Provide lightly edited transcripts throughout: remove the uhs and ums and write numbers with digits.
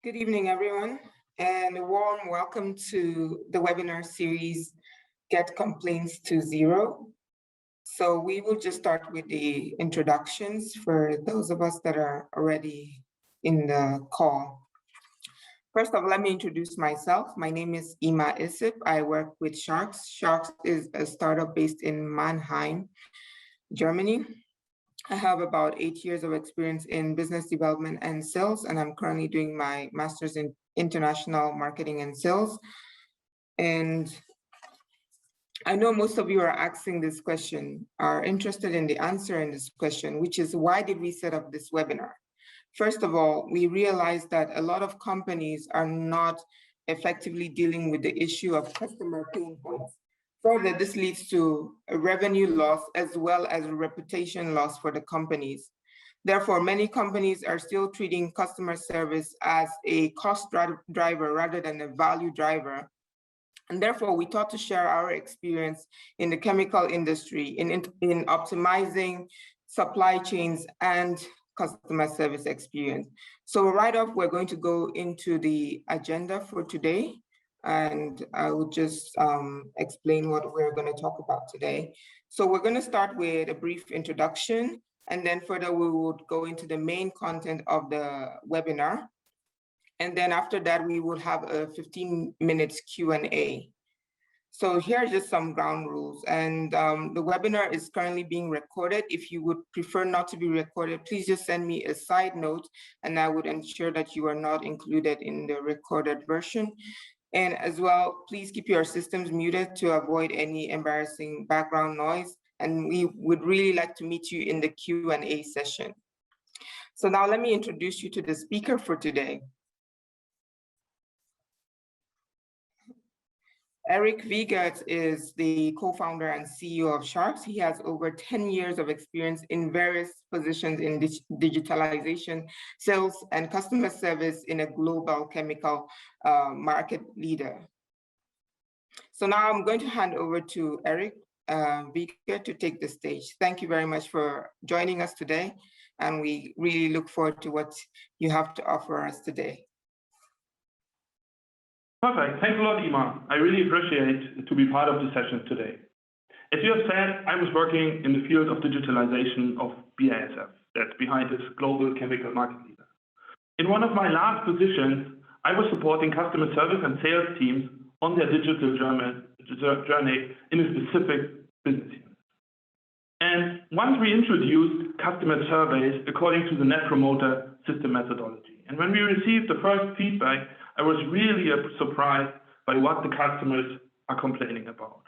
Good evening, everyone, and a warm welcome to the webinar series, Get Complaints to Zero. So we will just start with the introductions for those of us that are already in the call. First of all, let me introduce myself. My name is Ima Isip. I work with Sharcx. Sharcx is a startup based in Mannheim, Germany. I have about 8 years of experience in business development and sales, and I'm currently doing my master's in international marketing and sales. And I know most of you are asking this question, are interested in the answer in this question, which is why did we set up this webinar? First of all, we realized that a lot of companies are not effectively dealing with the issue of customer pain points. Further, this leads to a revenue loss as well as a reputation loss for the companies. Therefore, many companies are still treating customer service as a cost driver rather than a value driver. And therefore, we thought to share our experience in the chemical industry in optimizing supply chains and customer service experience. So right off, we're going to go into the agenda for today. And I will just explain what we're going to talk about today. So we're going to start with a brief introduction, and then further we would go into the main content of the webinar. And then after that, we will have a 15 minutes Q&A. So here are just some ground rules. And the webinar is currently being recorded. If you would prefer not to be recorded, please just send me a side note, and I would ensure that you are not included in the recorded version. And as well, please keep your systems muted to avoid any embarrassing background noise. And we would really like to meet you in the Q&A session. So now let me introduce you to the speaker for today. Erik Wiegert is the co-founder and CEO of Sharcx. He has over 10 years of experience in various positions in digitalization, sales, and customer service in a global chemical market leader. So now I'm going to hand over to Erik Wiegert to take the stage. Thank you very much for joining us today, and we really look forward to what you have to offer us today. Perfect. Thanks a lot, Ima. I really appreciate to be part of the session today. As you have said, I was working in the field of digitalization of BASF, that's behind this global chemical market leader. In one of my last positions, I was supporting customer service and sales teams on their digital journey in a specific business unit. And once we introduced customer surveys according to the Net Promoter System methodology, and when we received the first feedback, I was really surprised by what the customers are complaining about.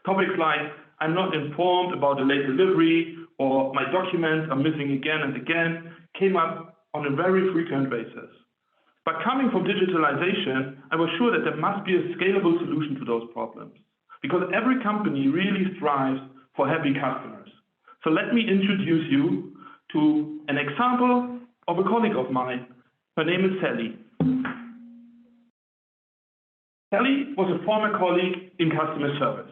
Topics like, I'm not informed about the late delivery, or my documents are missing again and again, came up on a very frequent basis. But coming from digitalization, I was sure that there must be a scalable solution to those problems, because every company really strives for happy customers. So let me introduce you to an example of a colleague of mine. Her name is Sally. Sally was a former colleague in customer service.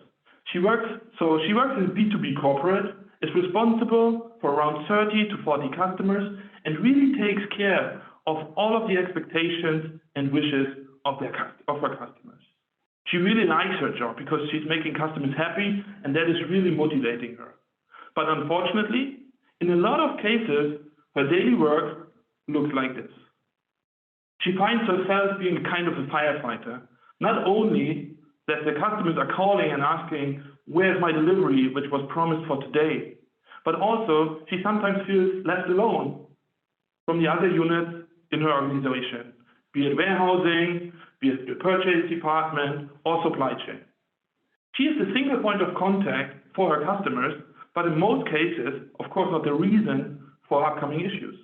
She works in B2B corporate, is responsible for around 30 to 40 customers, and really takes care of all of the expectations and wishes of her customers. She really likes her job because she's making customers happy, and that is really motivating her. But unfortunately, in a lot of cases, her daily work looks like this. She finds herself being kind of a firefighter. Not only that the customers are calling and asking, where's my delivery, which was promised for today, but also she sometimes feels left alone from the other units in her organization, be it warehousing, be it the purchase department, or supply chain. She is the single point of contact for her customers, but in most cases, of course, not the reason for upcoming issues.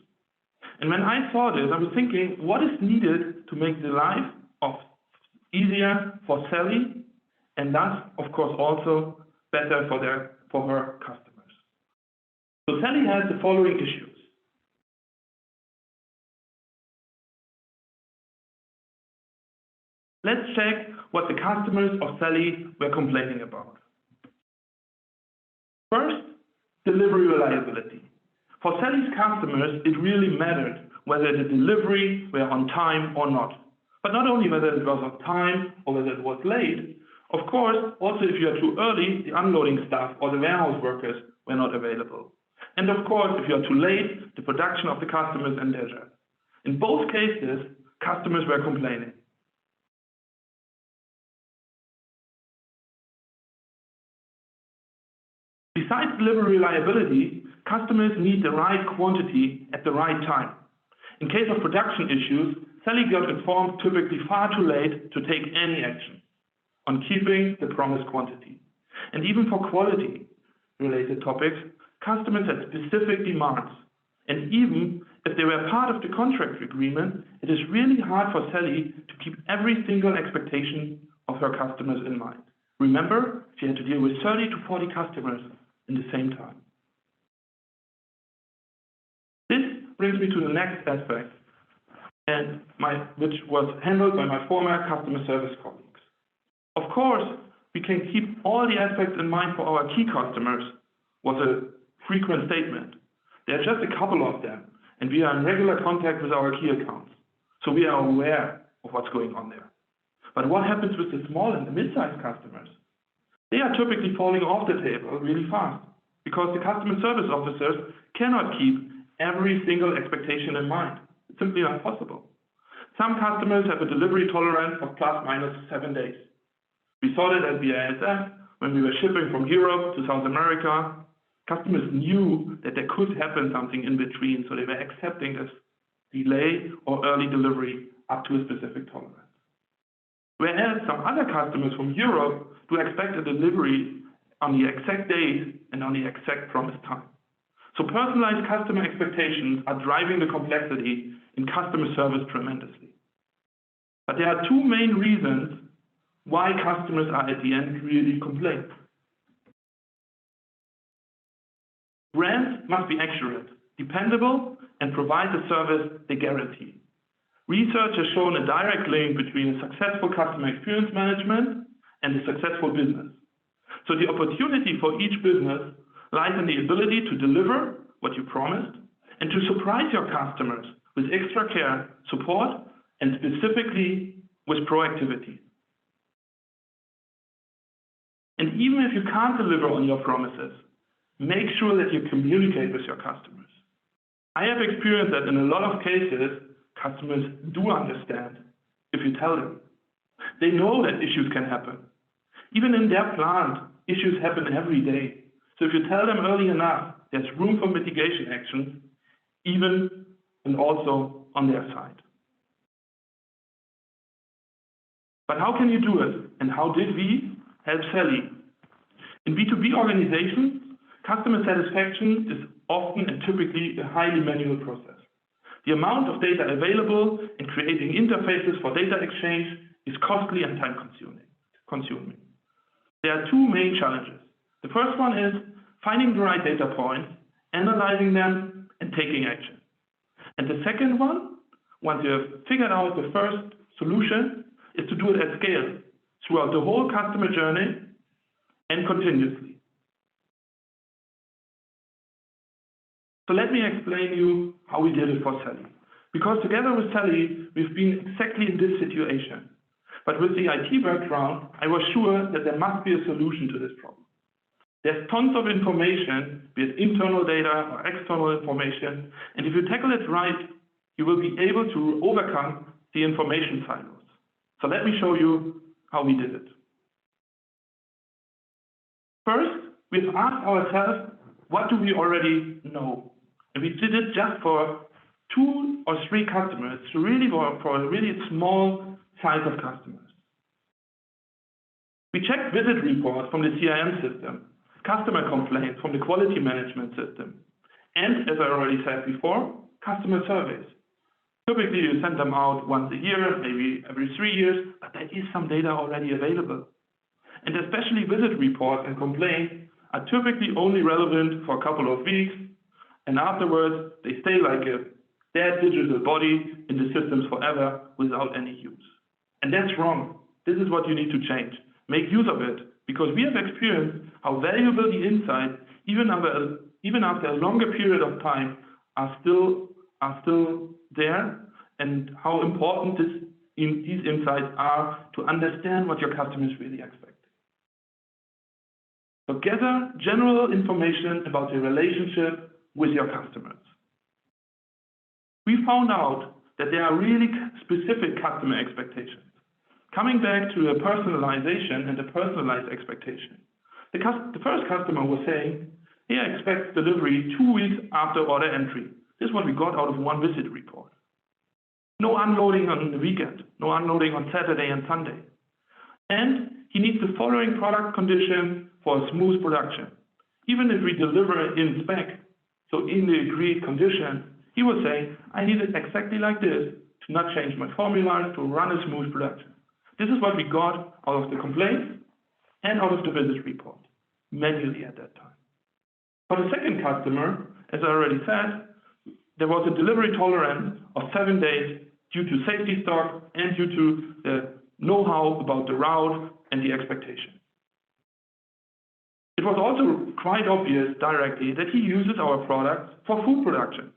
And when I saw this, I was thinking, what is needed to make the life easier for Sally, and thus, of course, also better for her customers. So Sally has the following issues. Let's check what the customers of Sally were complaining about. First, delivery reliability. For Sally's customers, it really mattered whether the delivery were on time or not. But not only whether it was on time or whether it was late, of course, also if you are too early, the unloading staff or the warehouse workers were not available. And of course, if you are too late, the production of the customers endangered. In both cases, customers were complaining. Besides delivery reliability, customers need the right quantity at the right time. In case of production issues, Sally got informed typically far too late to take any action on keeping the promised quantity. And even for quality-related topics, customers had specific demands. And even if they were part of the contract agreement, it is really hard for Sally to keep every single expectation of her customers in mind. Remember, she had to deal with 30 to 40 customers in the same time. This brings me to the next aspect, which was handled by my former customer service colleagues. Of course, we can keep all the aspects in mind for our key customers, was a frequent statement. There are just a couple of them, and we are in regular contact with our key accounts, so we are aware of what's going on there. But what happens with the small and the mid-sized customers? They are typically falling off the table really fast because the customer service officers cannot keep every single expectation in mind. It's simply not possible. Some customers have a delivery tolerance of ±7 days. We saw that at BASF when we were shipping from Europe to South America. Customers knew that there could happen something in between, so they were accepting this delay or early delivery up to a specific tolerance. Whereas some other customers from Europe do expect a delivery on the exact date and on the exact promised time. So personalized customer expectations are driving the complexity in customer service tremendously. But there are two main reasons why customers are at the end really complaining. Brands must be accurate, dependable, and provide the service they guarantee. Research has shown a direct link between a successful customer experience management and a successful business. So the opportunity for each business lies in the ability to deliver what you promised and to surprise your customers with extra care, support, and specifically with proactivity. And even if you can't deliver on your promises, make sure that you communicate with your customers. I have experienced that in a lot of cases, customers do understand if you tell them. They know that issues can happen. Even in their plant, issues happen every day. So if you tell them early enough, there's room for mitigation actions, even and also on their side. But how can you do it? And how did we help Sally? In B2B organizations, customer satisfaction is often and typically a highly manual process. The amount of data available and creating interfaces for data exchange is costly and time-consuming. There are two main challenges. The first one is finding the right data points, analyzing them, and taking action. And the second one, once you have figured out the first solution, is to do it at scale throughout the whole customer journey and continuously. So let me explain you how we did it for Sally. Because together with Sally, we've been exactly in this situation. But with the IT background, I was sure that there must be a solution to this problem. There's tons of information, be it internal data or external information, and if you tackle it right, you will be able to overcome the information silos. So let me show you how we did it. First, we've asked ourselves, what do we already know? And we did it just for 2 or 3 customers, so really for a really small size of customers. We checked visit reports from the CRM system, customer complaints from the quality management system, and as I already said before, customer surveys. Typically, you send them out once a year, maybe every 3 years, but there is some data already available. And especially visit reports and complaints are typically only relevant for a couple of weeks, and afterwards, they stay like a dead digital body in the systems forever without any use. And that's wrong. This is what you need to change. Make use of it, because we have experienced how valuable the insights, even after a longer period of time, are still there and how important these insights are to understand what your customers really expect. So gather general information about the relationship with your customers. We found out that there are really specific customer expectations. Coming back to the personalization and the personalized expectation. The first customer was saying, he expects delivery 2 weeks after order entry. This is what we got out of one visit report. No unloading on the weekend, no unloading on Saturday and Sunday. And he needs the following product condition for a smooth production. Even if we deliver in spec, so in the agreed condition, he will say, I need it exactly like this to not change my formulas, to run a smooth production. This is what we got out of the complaints and out of the visit report, manually at that time. For the second customer, as I already said, there was a delivery tolerance of 7 days due to safety stock and due to the know-how about the route and the expectation. It was also quite obvious directly that he uses our products for food production.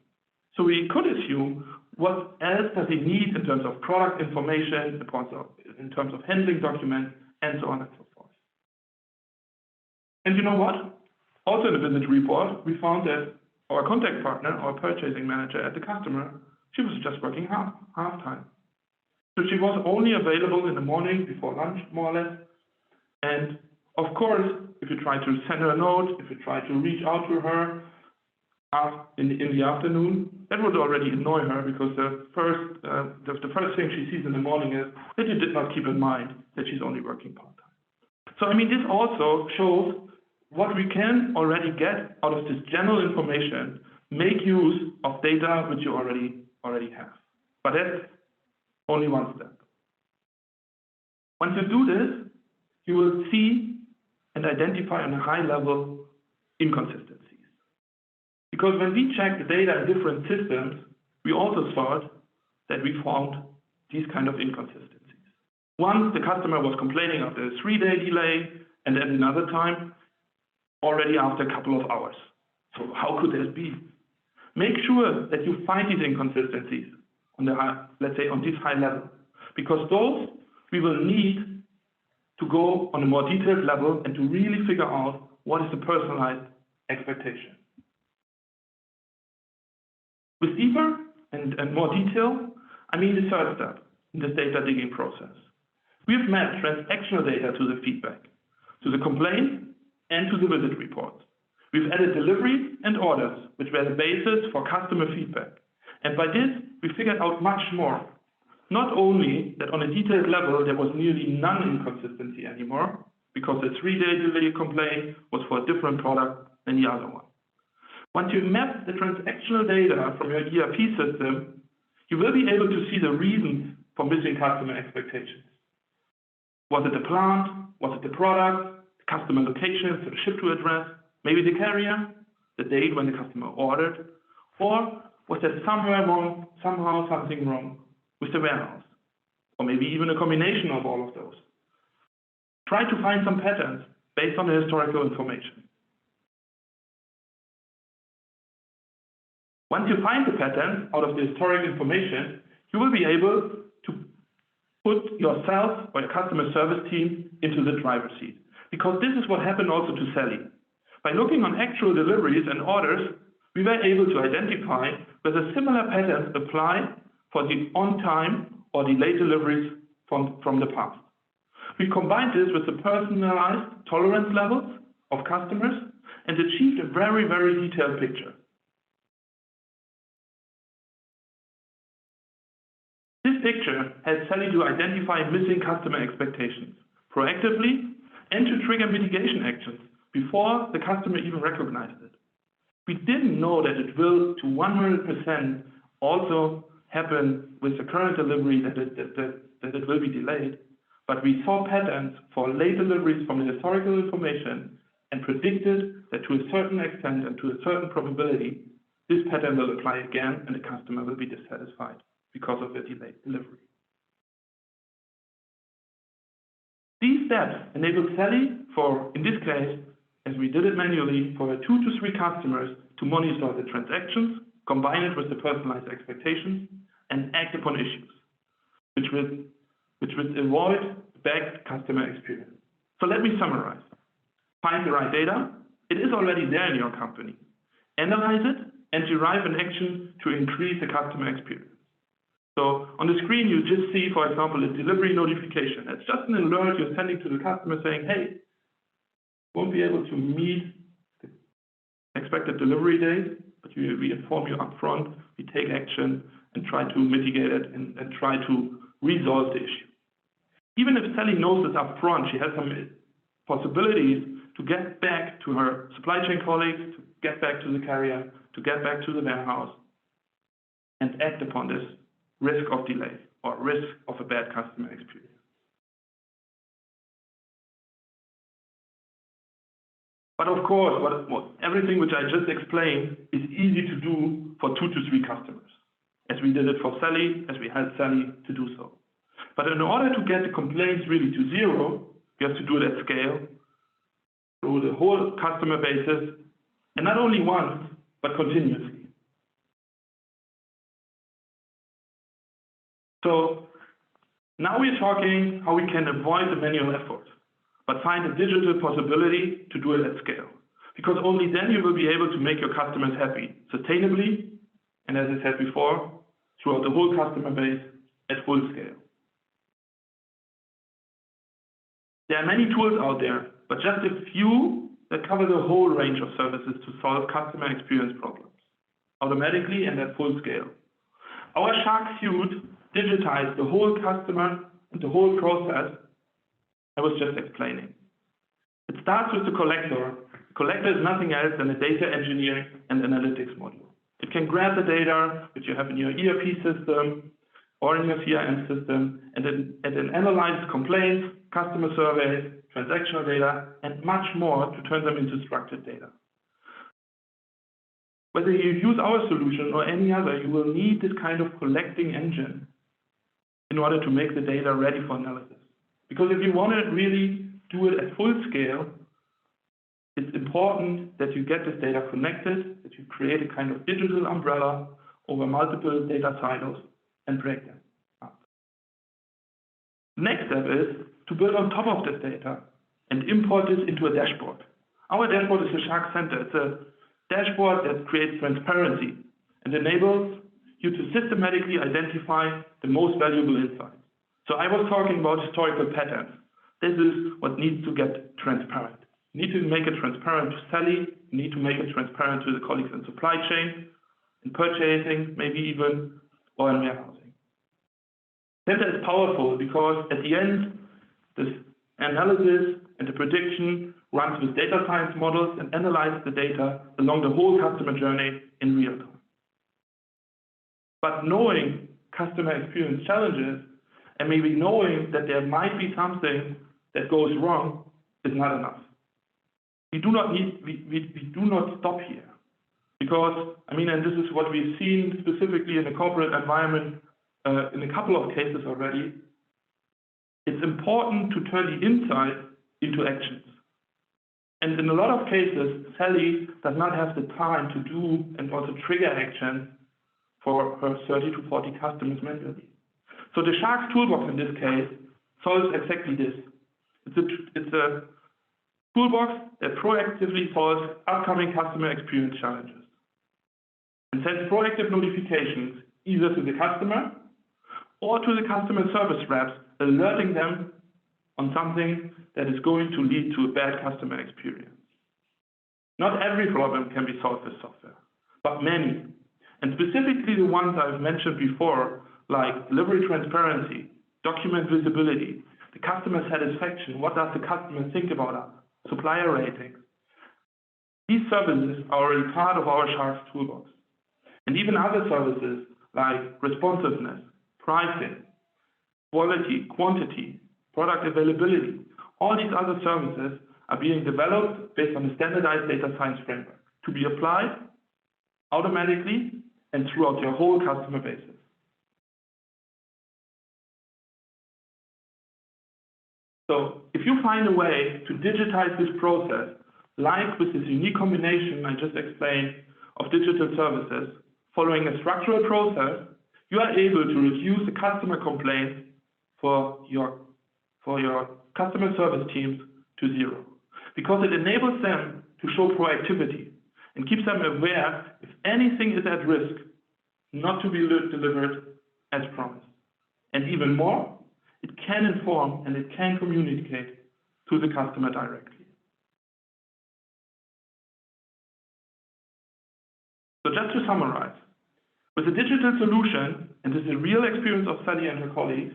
So we could assume what else does he need in terms of product information, in terms of handling documents, and so on and so forth. And you know what? Also in the visit report, we found that our contact partner, our purchasing manager at the customer, she was just working half-time. So she was only available in the morning before lunch, more or less. And of course, if you try to send her a note, if you try to reach out to her in the afternoon, that would already annoy her because the first thing she sees in the morning is that you did not keep in mind that she's only working part-time. So I mean, this also shows what we can already get out of this general information, make use of data which you already have. But that's only one step. Once you do this, you will see and identify on a high level inconsistencies. Because when we check the data in different systems, we also thought that we found these kind of inconsistencies. Once the customer was complaining of the 3-day delay, and at another time, already after a couple of hours. So how could this be? Make sure that you find these inconsistencies on the let's say on this high level, because those we will need to go on a more detailed level and to really figure out what is the personalized expectation. With deeper and more detail, I mean the third step in this data digging process. We've mapped transactional data to the feedback, to the complaint, and to the visit report. We've added deliveries and orders, which were the basis for customer feedback. And by this, we figured out much more. Not only that on a detailed level, there was nearly none inconsistency anymore, because the 3-day delay complaint was for a different product than the other one. Once you map the transactional data from your ERP system, you will be able to see the reasons for missing customer expectations. Was it the plant? Was it the product? The customer location, so the ship-to address? Maybe the carrier? The date when the customer ordered? Or was there somehow something wrong with the warehouse? Or maybe even a combination of all of those. Try to find some patterns based on the historical information. Once you find the patterns out of the historical information, you will be able to put yourself or your customer service team into the driver's seat. Because this is what happened also to Sally. By looking on actual deliveries and orders, we were able to identify whether similar patterns apply for the on-time or delayed deliveries from the past. We combined this with the personalized tolerance levels of customers and achieved a very, very detailed picture. This picture helps Sally to identify missing customer expectations proactively and to trigger mitigation actions before the customer even recognized it. We didn't know that it will to 100% also happen with the current delivery, that it will be delayed, but we saw patterns for late deliveries from the historical information and predicted that to a certain extent and to a certain probability, this pattern will apply again and the customer will be dissatisfied because of the delayed delivery. These steps enabled Sally for, in this case, as we did it manually, for her 2 to 3 customers to monitor the transactions combine it with the personalized expectations, and act upon issues, which would avoid bad customer experience. So let me summarize. Find the right data. It is already there in your company. Analyze it and derive an action to increase the customer experience. So on the screen, you just see, for example, a delivery notification. It's just an alert you're sending to the customer saying, hey, won't be able to meet the expected delivery date, but we inform you upfront, we take action and try to mitigate it and try to resolve the issue. Even if Sally knows this upfront, she has some possibilities to get back to her supply chain colleagues, to get back to the carrier, to get back to the warehouse, and act upon this risk of delay or risk of a bad customer experience. But of course, everything which I just explained is easy to do for 2 to 3 customers, as we did it for Sally, as we helped Sally to do so. But in order to get the complaints really to 0, you have to do it at scale, through the whole customer basis, and not only once, but continuously. So now we're talking how we can avoid the manual effort, but find a digital possibility to do it at scale. Because only then you will be able to make your customers happy, sustainably, and as I said before, throughout the whole customer base at full scale. There are many tools out there, but just a few that cover the whole range of services to solve customer experience problems, automatically and at full scale. Our Sharcx suite digitized the whole customer and the whole process I was just explaining. It starts with the collector. The collector is nothing else than a data engineering and analytics module. It can grab the data which you have in your ERP system or in your CRM system and then analyze complaints, customer surveys, transactional data, and much more to turn them into structured data. Whether you use our solution or any other, you will need this kind of collecting engine in order to make the data ready for analysis. Because if you want to really do it at full scale, it's important that you get this data connected, that you create a kind of digital umbrella over multiple data silos and break them up. The next step is to build on top of this data and import this into a dashboard. Our dashboard is a Sharcx Center. It's a dashboard that creates transparency and enables you to systematically identify the most valuable insights. So I was talking about historical patterns. This is what needs to get transparent. You need to make it transparent to Sally. You need to make it transparent to the colleagues in supply chain, in purchasing, maybe even, or in warehousing. Center is powerful because at the end, this analysis and the prediction runs with data science models and analyzes the data along the whole customer journey in real time. But knowing customer experience challenges and maybe knowing that there might be something that goes wrong is not enough. We do not stop here. Because, and this is what we've seen specifically in the corporate environment in a couple of cases already, it's important to turn the insight into actions. And in a lot of cases, Sally does not have the time to do and also trigger actions for her 30 to 40 customers manually. So the Sharcx toolbox in this case solves exactly this. It's a toolbox that proactively solves upcoming customer experience challenges and sends proactive notifications either to the customer or to the customer service reps, alerting them on something that is going to lead to a bad customer experience. Not every problem can be solved with software, but many. And specifically the ones I've mentioned before, like delivery transparency, document visibility, the customer satisfaction, what does the customer think about us, supplier ratings. These services are already part of our Sharcx toolbox. And even other services like responsiveness, pricing, quality, quantity, product availability, all these other services are being developed based on a standardized data science framework to be applied automatically and throughout your whole customer basis. So if you find a way to digitize this process, like with this unique combination I just explained of digital services, following a structural process, you are able to reduce the customer complaints for your customer service teams to zero, because it enables them to show proactivity and keeps them aware if anything is at risk not to be delivered as promised. And even more, it can inform and it can communicate to the customer directly. So just to summarize, with a digital solution, and this is a real experience of Sally and her colleagues,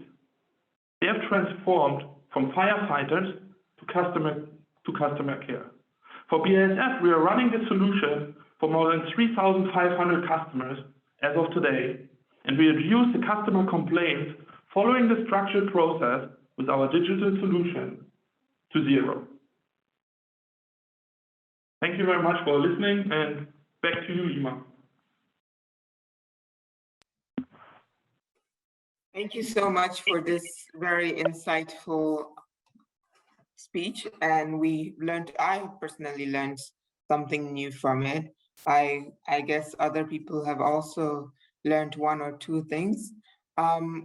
they have transformed from firefighters to customer care. For BASF, we are running this solution for more than 3,500 customers as of today, and we reduce the customer complaints following the structured process with our digital solution to zero. Thank you very much for listening, and back to you, Ima. Thank you so much for this very insightful speech, and I personally learned something new from it. I guess other people have also learned one or two things.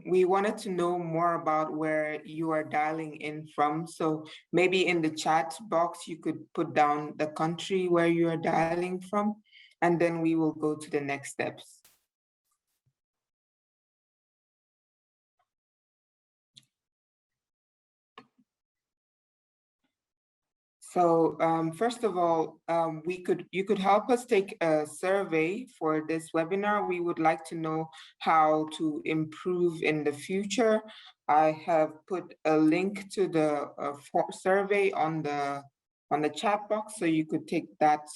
We wanted to know more about where you are dialing in from. So maybe in the chat box, you could put down the country where you are dialing from, and then we will go to the next steps. So first of all, you could help us take a survey for this webinar. We would like to know how to improve in the future. I have put a link to the survey on the chat box, so you could take that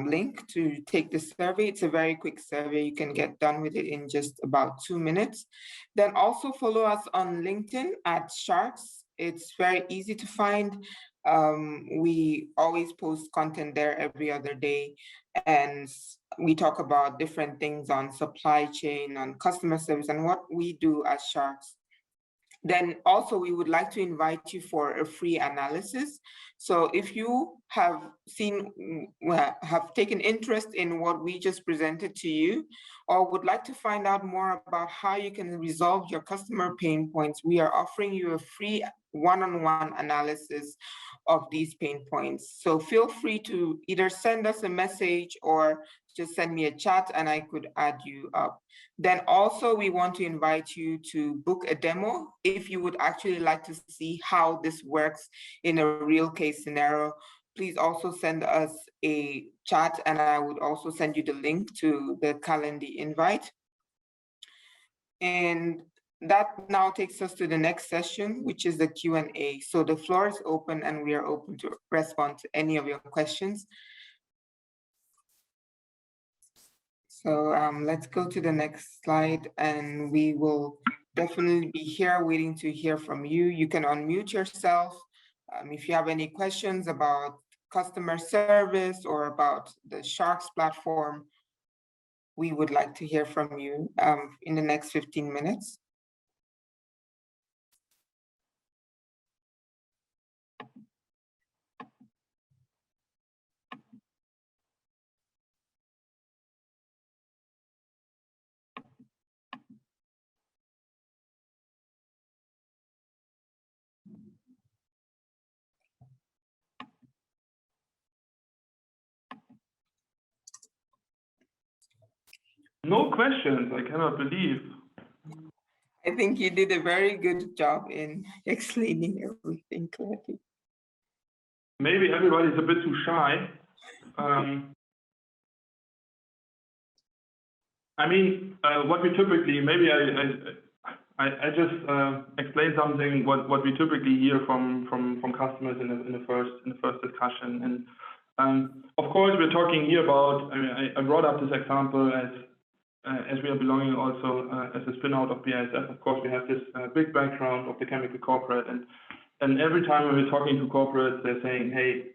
link to take the survey. It's a very quick survey. You can get done with it in just about 2 minutes. Then also follow us on LinkedIn at Sharcx. It's very easy to find. We always post content there every other day, and we talk about different things on supply chain, on customer service, and what we do at Sharcx. Then also we would like to invite you for a free analysis. So if you have taken interest in what we just presented to you, or would like to find out more about how you can resolve your customer pain points, we are offering you a free one-on-one analysis of these pain points. So feel free to either send us a message or just send me a chat and I could add you up. Then also we want to invite you to book a demo if you would actually like to see how this works in a real case scenario. Please also send us a chat and I would also send you the link to the Calendly invite. And that now takes us to the next session, which is the Q&A. So the floor is open and we are open to respond to any of your questions. So let's go to the next slide and we will definitely be here waiting to hear from you. You can unmute yourself. If you have any questions about customer service or about the Sharcx platform, we would like to hear from you in the next 15 minutes. No questions, I cannot believe. I think you did a very good job in explaining everything clearly. Maybe everybody's a bit too shy. I mean, what we typically, maybe I just explain something what we typically hear from customers in the first discussion. And of course, we're talking here about. I mean, I brought up this example as we are belonging also as a spin out of BASF. Of course, we have this big background of the chemical corporate, and every time when we're talking to corporates, they're saying, "Hey,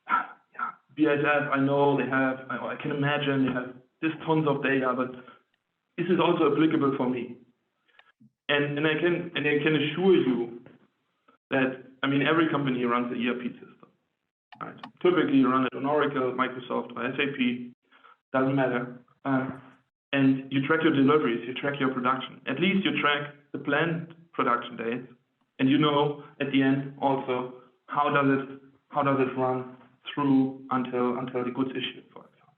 yeah, BASF, I know they have. I can imagine they have this tons of data, but this is also applicable for me." And I can assure you that, I mean, every company runs an ERP system, right? Typically, you run it on Oracle, Microsoft, or SAP, doesn't matter. and you track your deliveries, you track your production. At least you track the planned production dates, and you know at the end also how does it run through until the goods issue, for example.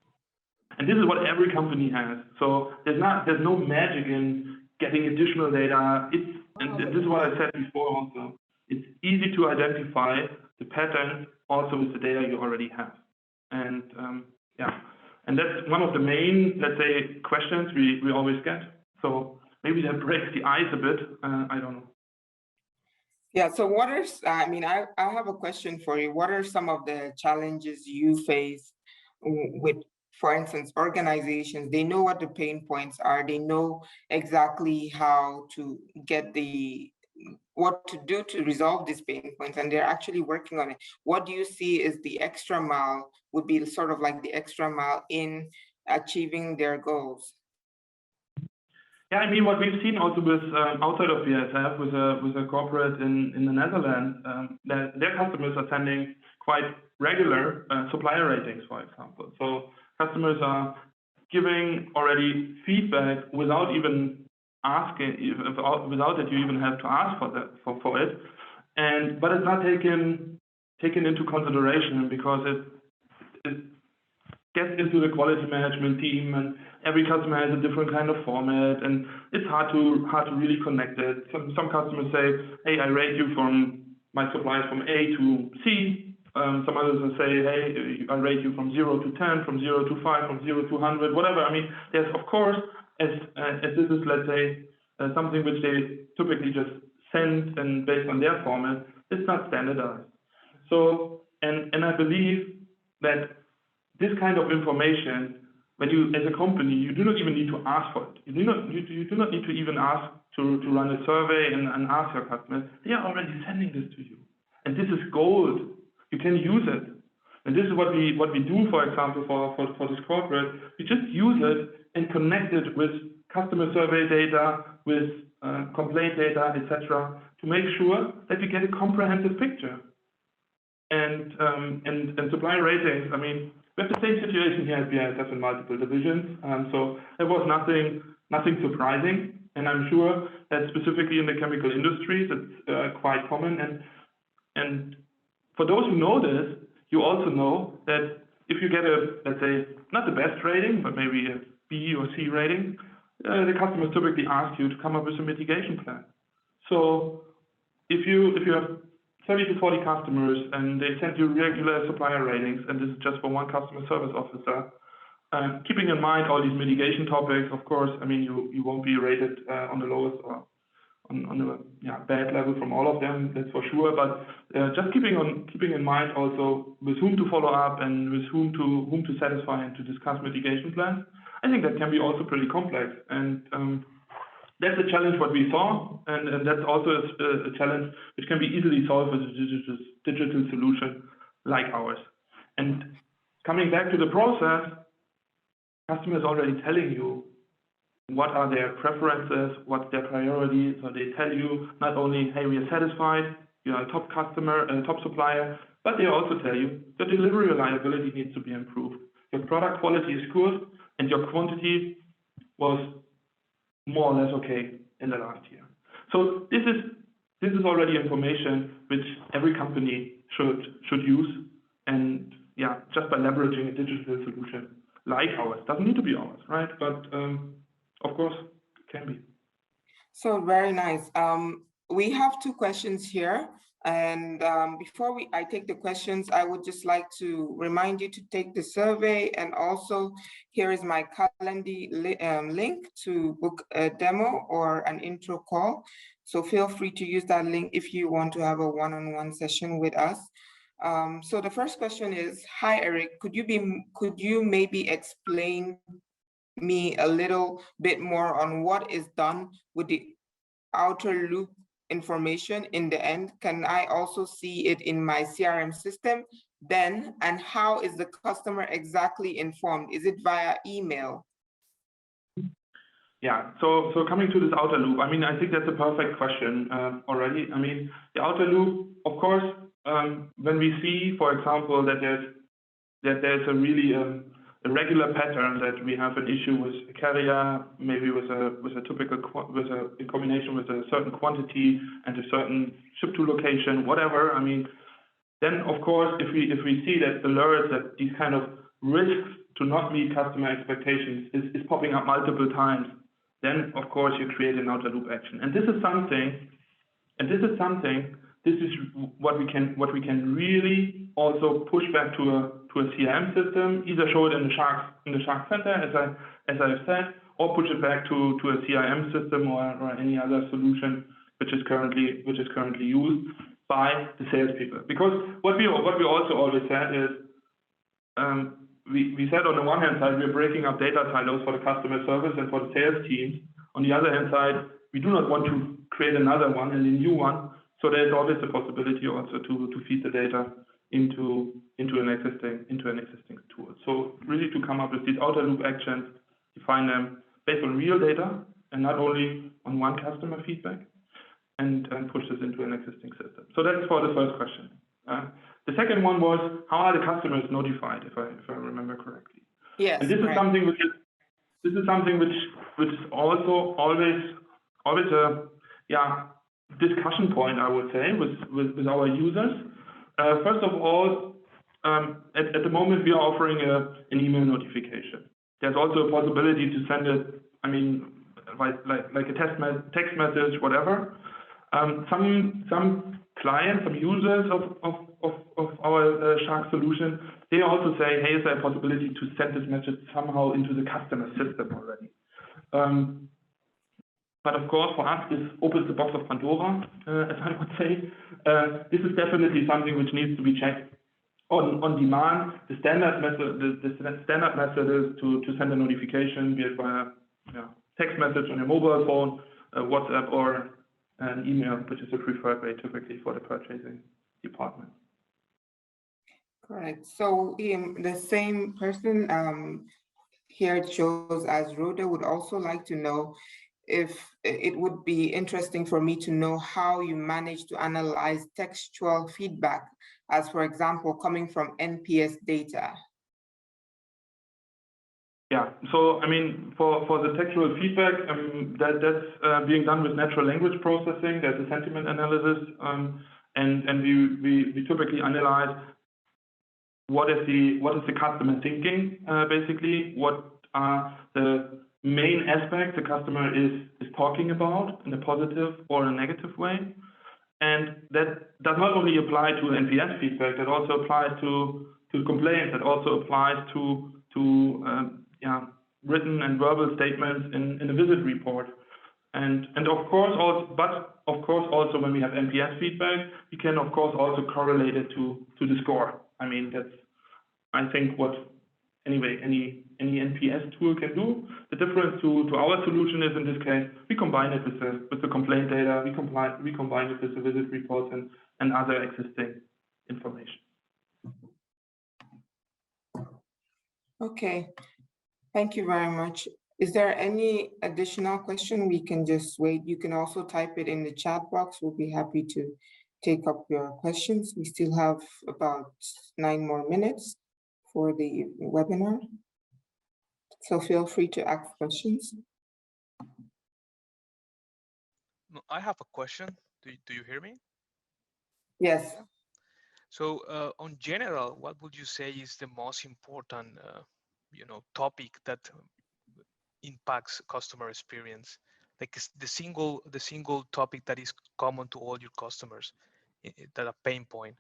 And this is what every company has. So there's no magic in getting additional data. And this is what I said before also. It's easy to identify the patterns also with the data you already have. And and that's one of the main, let's say, questions we always get. So maybe that breaks the ice a bit. I don't know. Yeah, so I have a question for you. What are some of the challenges you face with, for instance, organizations? They know what the pain points are. They know exactly how to get what to do to resolve these pain points, and they're actually working on it. What do you see is the extra mile, would be sort of like the extra mile in achieving their goals? Yeah, I mean, what we've seen also with outside of BASF, with a corporate in the Netherlands, that their customers are sending quite regular supplier ratings, for example. So customers are giving already feedback without even asking, without that you even have to ask for it. But it's not taken into consideration because it gets into the quality management team, and every customer has a different kind of format, and it's hard to really connect it. Some customers say, hey, I rate you from my suppliers from A to C. Some others will say, hey, I rate you from 0 to 10, from 0 to 5, from 0 to 100, whatever. I mean, there's, of course, as this is, let's say, something which they typically just send and based on their format, it's not standardized. So, and I believe that this kind of information, when you, as a company, you do not even need to ask for it. You do not need to even ask to run a survey and ask your customers. They are already sending this to you. And this is gold. You can use it. And this is what we do, for example, for this corporate. We just use it and connect it with customer survey data, with complaint data, etc., to make sure that we get a comprehensive picture. And supplier ratings, I mean, we have the same situation here at BASF in multiple divisions. So there was nothing surprising. And I'm sure that specifically in the chemical industries, it's quite common. And for those who know this, you also know that if you get a, let's say, not the best rating, but maybe a B or C rating, the customers typically ask you to come up with a mitigation plan. So if you have 30 to 40 customers and they send you regular supplier ratings, and this is just for one customer service officer, keeping in mind all these mitigation topics, of course, I mean, you won't be rated on the lowest or on the bad level from all of them, that's for sure. But just keeping in mind also with whom to follow up and with whom to satisfy and to discuss mitigation plans, I think that can be also pretty complex. And that's a challenge what we saw, and that's also a challenge which can be easily solved with a digital solution like ours. And coming back to the process, customers already telling you what are their preferences, what's their priorities. So they tell you not only, hey, we are satisfied, you are a top customer, a top supplier, but they also tell you the delivery reliability needs to be improved. Your product quality is good, and your quantity was more or less okay in the last year. So this is already information which every company should use, and just by leveraging a digital solution like ours. Doesn't need to be ours, right? But of course, it can be. So very nice. We have two questions here. And before I take the questions, I would just like to remind you to take the survey. And also, here is my Calendly link to book a demo or an intro call. So feel free to use that link if you want to have a one-on-one session with us. So the first question is, hi, Erik, could you maybe explain me a little bit more on what is done with the outer loop information in the end? Can I also see it in my CRM system then? And how is the customer exactly informed? Is it via email? Yeah, so coming to this outer loop, I mean, I think that's a perfect question already. I mean, the outer loop, of course, when we see, for example, that there's a really a regular pattern that we have an issue with a carrier, maybe with a in combination with a certain quantity and a certain ship to location, whatever. I mean, then of course, if we see that alerts that these kind of risks to not meet customer expectations is popping up multiple times, then of course you create an outer loop action. And this is what we can really also push back to a CRM system, either show it in the Sharcx center, as I've said, or push it back to a CRM system or any other solution which is currently used by the salespeople. Because what we also always said is, we said on the one hand side we're breaking up data silos for the customer service and for the sales teams. On the other hand side, we do not want to create another one and a new one. So there's always the possibility also to feed the data into an existing tool. So really to come up with these outer loop actions, define them based on real data and not only on one customer feedback, and push this into an existing system. So that's for the first question. The second one was, how are the customers notified, if I remember correctly? Yes. And this is something which is also always a discussion point, I would say, with our users. First of all, at the moment we are offering an email notification. There's also a possibility to send it, I mean, like a text message, whatever. Some clients, some users of our Sharcx solution, they also say, hey, is there a possibility to send this message somehow into the customer system already? But of course, for us, this opens the box of Pandora, as I would say. This is definitely something which needs to be checked on demand. The standard method is to send a notification, be it via text message on your mobile phone, WhatsApp, or an email, which is the preferred way typically for the purchasing department. Correct. So the same person here it shows as Rhoda would also like to know if it would be interesting for me to know how you manage to analyze textual feedback, as for example, coming from NPS data. Yeah, so I mean, for the textual feedback, that's being done with natural language processing. There's a sentiment analysis, and we typically analyze what is the customer thinking, basically, what are the main aspects the customer is talking about in a positive or a negative way. And that does not only apply to NPS feedback, that also applies to complaints, that also applies to written and verbal statements in a visit report. And of course also when we have NPS feedback, we can of course also correlate it to the score. I mean, that's, I think, what anyway any NPS tool can do. The difference to our solution is, in this case, we combine it with the complaint data, we combine it with the visit reports and other existing information. Okay, thank you very much. Is there any additional question? We can just wait. You can also type it in the chat box. We'll be happy to take up your questions. We still have about 9 more minutes for the webinar. So feel free to ask questions. I have a question. Do you hear me? Yes. So on general, what would you say is the most important topic that impacts customer experience, like the single topic that is common to all your customers, that a pain point?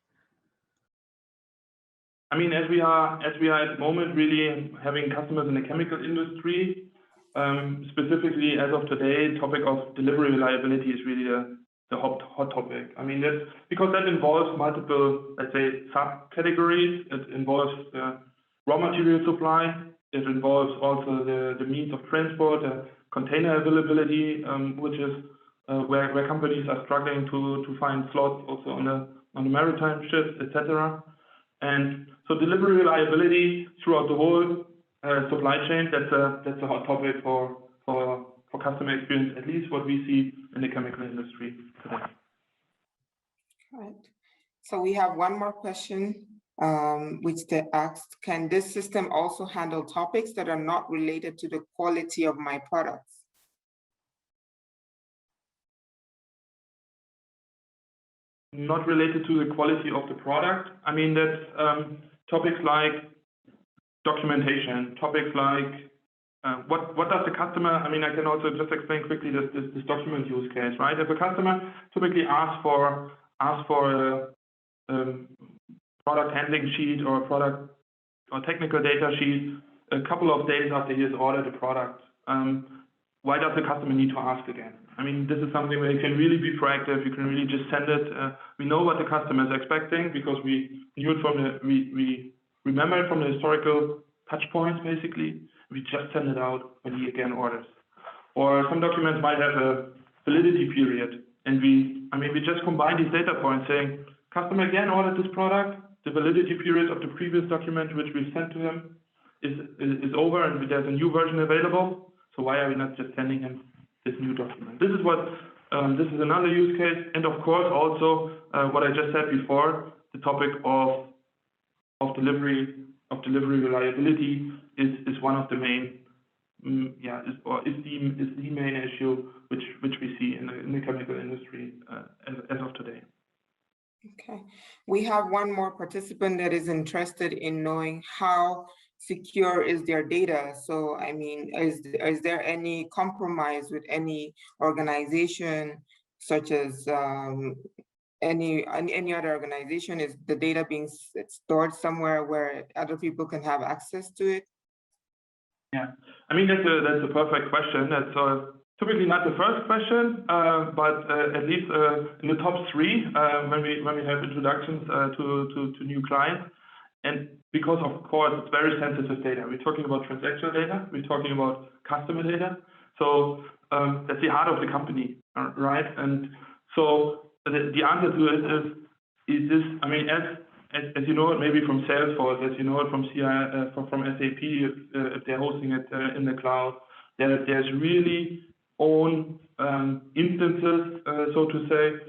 I mean, as we are at the moment really having customers in the chemical industry, specifically as of today, topic of delivery reliability is really the hot topic. I mean, that's because that involves multiple, let's say, subcategories. It involves raw material supply. It involves also the means of transport, container availability, which is where companies are struggling to find slots also on the maritime ships, etc. And so delivery reliability throughout the whole supply chain, that's a hot topic for customer experience, at least what we see in the chemical industry today. All right. So we have one more question which they asked, can this system also handle topics that are not related to the quality of my products? Not related to the quality of the product. I mean, that's topics like documentation, topics like what does the customer, I mean, I can also just explain quickly this document use case, right? If a customer typically asks for a product handling sheet or a product or technical data sheet a couple of days after he has ordered a product, why does the customer need to ask again? I mean, this is something where you can really be proactive. You can really just send it. We know what the customer is expecting because we knew it from we remember it from the historical touch points, basically. We just send it out when he again orders. Or some documents might have a validity period. And we just combine these data points saying, customer again ordered this product. The validity period of the previous document, which we sent to him, is over and there's a new version available. So why are we not just sending him this new document? This is what this is another use case, and of course also what I just said before, the topic of delivery reliability is one of the main is the main issue which we see in the chemical industry as of today. Okay, we have one more participant that is interested in knowing how secure is their data. So, I mean, is there any compromise with any organization, such as any other organization? Is the data being stored somewhere where other people can have access to it? Yeah, I mean, that's a perfect question. That's typically not the first question, but at least in the top three when we have introductions to new clients. And because, of course, it's very sensitive data. We're talking about transactional data. We're talking about customer data. So that's the heart of the company, right? And so the answer to it is this. I mean, as you know it maybe from Salesforce, as you know it from SAP, if they're hosting it in the cloud, there's really own instances, so to say,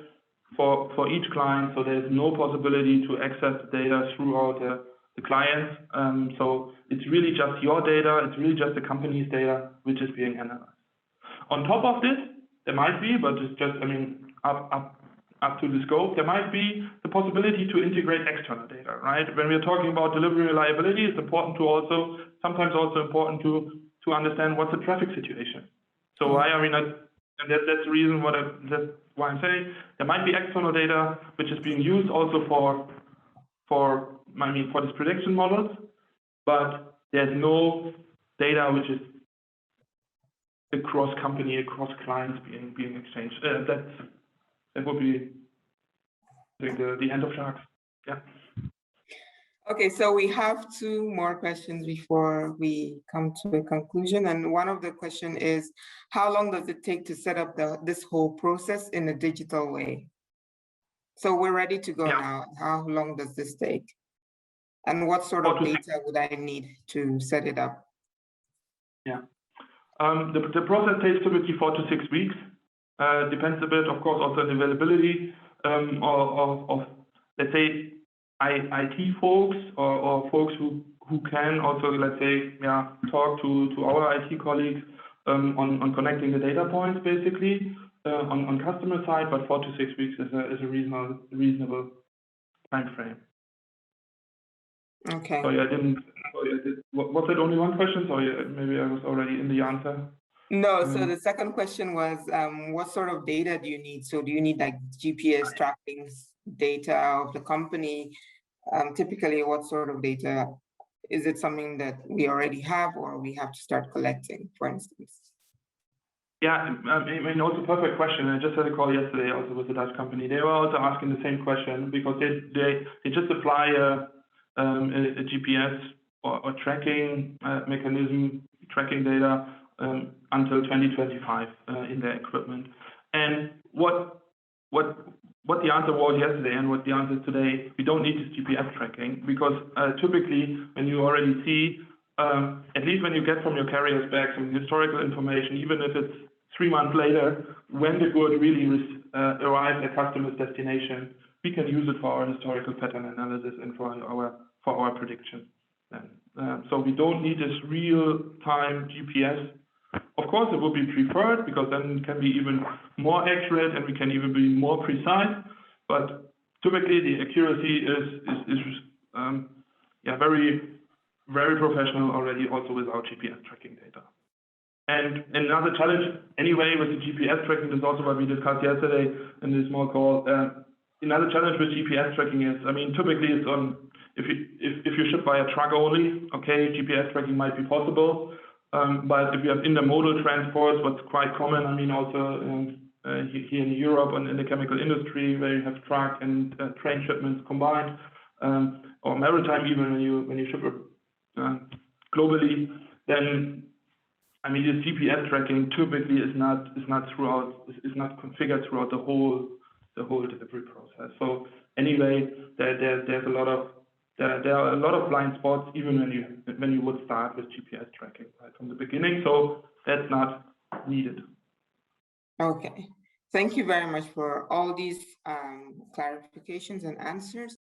for each client, so there's no possibility to access the data throughout the clients. So it's really just your data, it's really just the company's data which is being analyzed. On top of this, there might be, but it's just, I mean, up to the scope, there might be the possibility to integrate external data, right? When we're talking about delivery reliability, it's important to sometimes important to understand what's the traffic situation. So why are we not, and that's the reason that's why I'm saying there might be external data which is being used also for these prediction models, but there's no data which is across company, across clients being exchanged. That would be the end of Sharcx. Yeah. Okay, so we have two more questions before we come to a conclusion. And one of the question is, how long does it take to set up this whole process in a digital way? So we're ready to go now. How long does this take? And what sort of data would I need to set it up? Yeah. The process takes typically 4 to 6 weeks. Depends a bit, of course, also on the availability of let's say, IT folks or folks who can also, let's say, talk to our IT colleagues on connecting the data points, basically, on customer side, but 4 to 6 weeks is a reasonable time frame. Okay. Sorry, was that only one question? Sorry, maybe I was already in the answer. No, so the second question was, what sort of data do you need? So do you need like GPS tracking data of the company? Typically, what sort of data? Is it something that we already have or we have to start collecting, for instance? Yeah, I mean, also perfect question. I just had a call yesterday also with a Dutch company. They were also asking the same question because they just apply a GPS or tracking mechanism, tracking data until 2025 in their equipment. And what the answer was yesterday and what the answer is today, we don't need this GPS tracking because typically when you already see, at least when you get from your carriers back some historical information, even if it's 3 months later, when the good really arrives at customer's destination, we can use it for our historical pattern analysis and for our prediction. So we don't need this real-time GPS. Of course, it would be preferred because then it can be even more accurate and we can even be more precise. But typically, the accuracy is very, very professional already, also without GPS tracking data. And another challenge, anyway, with the GPS tracking is also what we discussed yesterday in this small call. Another challenge with GPS tracking is, I mean, typically it's on if you ship by a truck only, okay, GPS tracking might be possible. But if you have intermodal transports, what's quite common, I mean, also here in Europe and in the chemical industry, where you have truck and train shipments combined, or maritime even when you ship globally, then I mean the GPS tracking typically is not configured throughout the whole delivery process. So anyway, there are a lot of blind spots even when you would start with GPS tracking right from the beginning. So that's not needed. Okay, thank you very much for all these clarifications and answers.